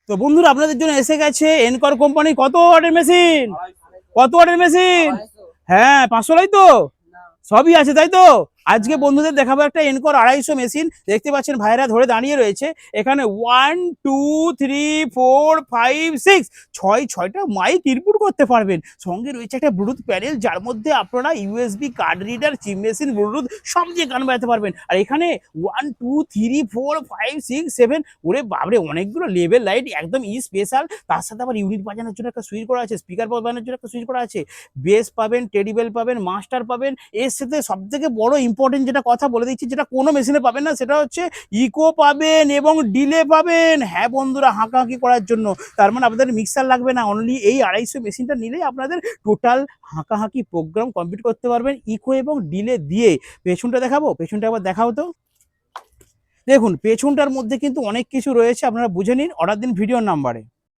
তো বন্ধুরা আপনাদের জন্য এসে গেছে এনকর কোম্পানি কত ওয়াটের মেশিন, কত ওয়াটের মেশিন? হ্যাঁ 500 তো সবই আছে তাই তো। আজকে বন্ধুদের দেখাবো একটা এনকর 250 মেশিন। দেখতে পাচ্ছেন ভাইরা ধরে দাঁড়িয়ে রয়েছে। এখানে 1 2 3 4 5 6 ছয়টা মাইক ইনপুট করতে পারবেন। সঙ্গে রয়েছে একটা ব্লুটুথ প্যানেল, যার মধ্যে আপনারা USB card reader, chip machine, Bluetooth সব দিয়ে গান বাজাতে পারবেন। আর এখানে 1 2 3 4 5 6 7 ওরে বাবরে অনেকগুলো লেভেল লাইট, একদম স্পেশাল। তার সাথে আবার ইউনিট বাজানোর জন্য একটা সুইচ করা আছে, স্পিকার বাজানোর জন্য একটা সুইচ করা আছে, বেস পাবেন, টেডিবেল পাবেন, মাস্টার পাবেন। এর সাথে সব থেকে বড় ইম্পর্টেন্ট যেটা কথা বলে দিচ্ছি, যেটা কোনো মেশিনে পাবেন না, সেটা হচ্ছে ইকো পাবেন এবং ডিলে পাবেন। হ্যাঁ বন্ধুরা, হাঁকাহাঁকি করার জন্য। তার মানে আপনাদের মিক্সার লাগবে না, অনলি এই 250 মেশিনটা নিলেই আপনাদের টোটাল হাঁকাহাঁকি প্রোগ্রাম কমপ্লিট করতে পারবেন ইকো এবং ডিলে দিয়ে। পেছনটা দেখাবো, পেছনটা আবার দেখাও তো। দেখুন পেছনটার মধ্যে কিন্তু অনেক কিছু রয়েছে, আপনারা বুঝে নিন, অর্ডার দিন ভিডিওর নাম্বারে।